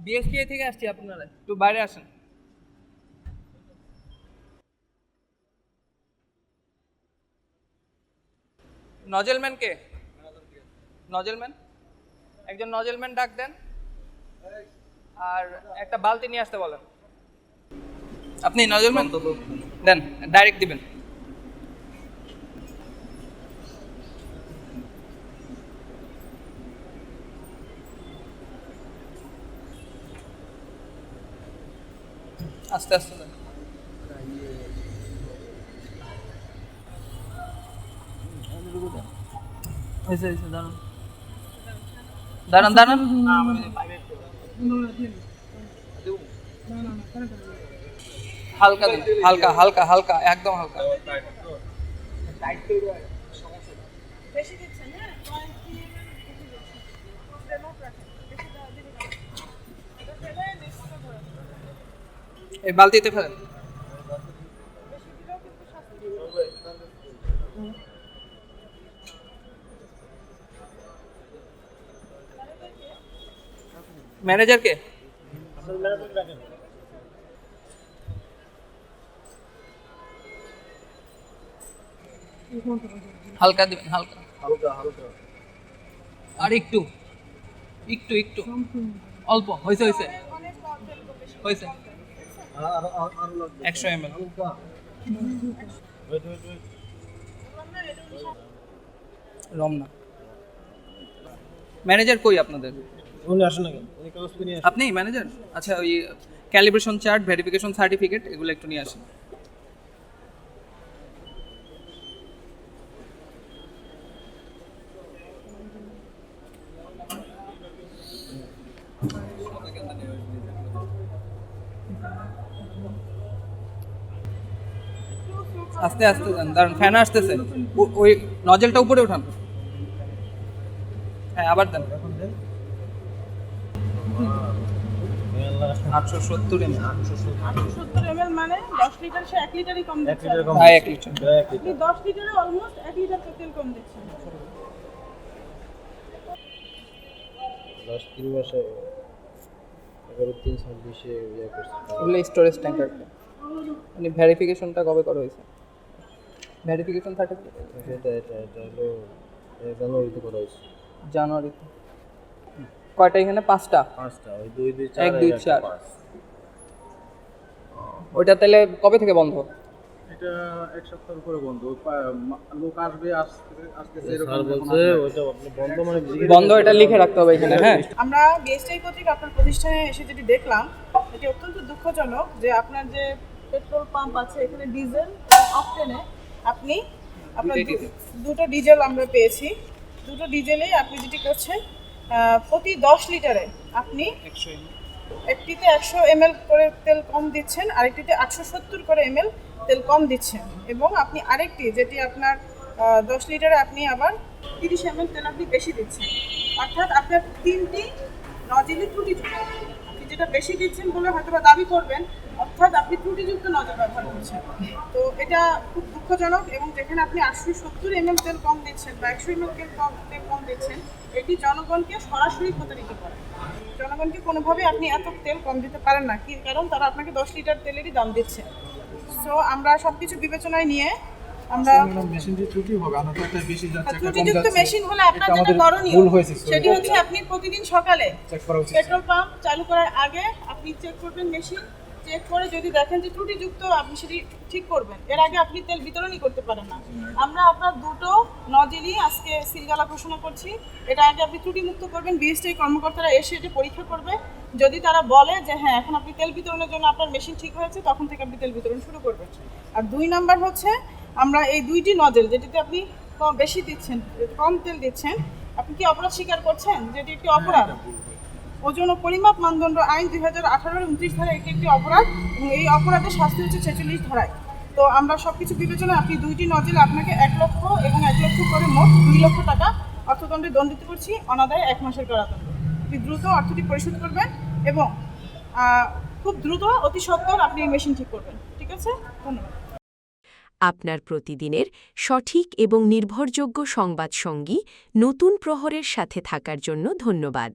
বিএসপিআই থেকে আসছি, আপনারা একটু বাইরে আসেন। নজেলম্যান কে? নজেলম্যান, একজন নজেলম্যান ডাক দেন, আর একটা বালতি নিয়ে আসতে বলেন। আপনি নজেলম্যান দেন, ডাইরেক্ট দিবেন। আস্তে আস্তে দেন। হয়েছে হয়েছে, দাঁড়ান দাঁড়ান দাঁড়ান। হালকা দেন, হালকা হালকা হালকা, একদম হালকা। বেশি দিচ্ছেন, হ্যাঁ? ডেমো রাখেন, বেশি দিলে এটা ফেলে নেক্সটটা ভরে এই বালতিতে ফেলেন। বেশি দিলেও কিন্তু শাস্তি ম্যানেজার কে? হালকা দিবেন, হালকা হালকা হালকা। আর একটু একটু একটু অল্প। হয়েছে হয়েছে অনেক তেল বেশি হয়েছে। আর আর আর লাগবে 100 ml। হালকা। Wait wait wait. আমরা এটা রমনা ম্যানেজার কই আপনাদের? উনি আসেন না কেন? উনি কাগজ নিয়ে আসেন। আপনি ম্যানেজার? আচ্ছা, ওই ক্যালিব্রেশন চার্ট, ভেরিফিকেশন সার্টিফিকেট, এগুলো একটু নিয়ে আসেন। আস্তে আস্তে দেন, দাঁড়ান, ফ্যান আসতেছে। ওই নজেলটা উপরে উঠান। হ্যাঁ, আবার দেন। এখন দেন। 870 ml। 870 ml মানে 10 লিটার, সে 1 লিটারই কম 1 দিচ্ছে। লিটার কম। প্রায় 1 লিটার। প্রায় 1 আপনি লিটার। 10 লিটারে অলমোস্ট 1 লিটার তেল কম দিচ্ছেন। 3 মাসে 11/3/26 ইয়ে করছে। এগুলো স্টোরেজ ট্যাঙ্কার। মানে ভেরিফিকেশনটা কবে করা হয়েছে? ভেরিফিকেশন সার্টিফিকেট এটা হলো জানুয়ারিতে করা হয়েছে। জানুয়ারিতে। কয়টা এখানে? 5টা। 5টা, ওই 2 2 4 1 2 4। 5। ওইটা তাহলে কবে থেকে বন্ধ? এটা এক সপ্তাহের উপরে বন্ধ। লোক আসবে, আসতেছে স্যার এরকম বলছে ওইটা আপনি বন্ধ মানে বন্ধ, এটা লিখে রাখতে হবে এখানে। হ্যাঁ, আমরা বিএসটিআই কর্তৃক আপনার প্রতিষ্ঠানে এসে যেটি দেখলাম, এটি অত্যন্ত দুঃখজনক যে আপনার যে পেট্রোল পাম্প আছে এখানে ডিজেল অকটেনে আপনি আপনার দুটোই ডিজেল। দুটো ডিজেল আমরা পেয়েছি। দুটো ডিজেলেই আপনি যেটি করছেন প্রতি 10 লিটারে আপনি 100 ml। একটিতে 100 ml করে তেল কম দিচ্ছেন, আরেকটিতে 870 করে ml তেল কম দিচ্ছেন, এবং আপনি আরেকটি যেটি আপনার 10 লিটারে আপনি আবার 30 ml তেল আপনি বেশি দিচ্ছেন। অর্থাৎ আপনার তিনটি নজেলই ত্রুটিযুক্ত। আপনি যেটা বেশি দিচ্ছেন বলে হয়তো বা দাবি করবেন, অর্থাৎ আপনি ত্রুটিযুক্ত নজল ব্যবহার করছেন। তো এটা খুব দুঃখজনক, এবং যেখানে আপনি 870 ml তেল কম দিচ্ছেন বা 100 ml তেল কম দিচ্ছেন, এটি জনগণকে সরাসরি প্রতারিত করে। জনগণকে কোনোভাবেই আপনি এত তেল কম দিতে পারেন না, কি কারণ তারা আপনাকে 10 লিটার তেলেরই দাম দিচ্ছে। সো আমরা সব কিছু বিবেচনায় নিয়ে আমরা মেশিন দিয়ে ত্রুটি হবে, আমরা তো একটা বেশি যাচ্ছে, একটা কম ত্রুটিযুক্ত যাচ্ছে। মেশিন হলে আপনার এটা যেটা আমাদের করণীয় ভুল হয়েছে, sorry। সেটি হচ্ছে আপনি প্রতিদিন সকালে চেক করা উচিত। পেট্রোল পাম্প চালু করার আগে আপনি চেক করবেন মেশিন, চেক করে যদি দেখেন যে ত্রুটিযুক্ত আপনি সেটি ঠিক করবেন। এর আগে আপনি তেল বিতরণই করতে পারেন না। আমরা আপনার দুটো নজেলই আজকে সিলগালা ঘোষণা করছি। এটা আগে আপনি ত্রুটিমুক্ত করবেন, বিএসটিআই কর্মকর্তারা এসে এটি পরীক্ষা করবে। যদি তারা বলে যে হ্যাঁ এখন আপনি তেল বিতরণের জন্য আপনার মেশিন ঠিক হয়েছে, তখন থেকে আপনি তেল বিতরণ শুরু করবেন। আর 2 নাম্বার হচ্ছে আমরা এই দুইটি নজেল যেটিতে আপনি বেশি দিচ্ছেন, কম তেল দিচ্ছেন, আপনি কি অপরাধ স্বীকার করছেন যেটি একটি অপরাধ? ওজন ও পরিমাপ মানদণ্ড আইন 2018 29 ধারায় এটি একটি অপরাধ, এবং এই অপরাধের শাস্তি হচ্ছে 46 ধারায়। তো আমরা সব কিছু বিবেচনায় আপনি দুইটি নজেল আপনাকে 1 লক্ষ এবং 1 লক্ষ করে মোট 2 লক্ষ টাকা অর্থদণ্ডে দণ্ডিত করছি, অনাদায়ে 1 মাসের কারাদণ্ড। আপনি দ্রুত অর্থটি পরিশোধ করবেন এবং খুব দ্রুত অতি সত্বর আপনি এই মেশিন ঠিক করবেন। ঠিক আছে, ধন্যবাদ। আপনার প্রতিদিনের সঠিক এবং নির্ভরযোগ্য সংবাদ সঙ্গী নতুন প্রহরের সাথে থাকার জন্য ধন্যবাদ।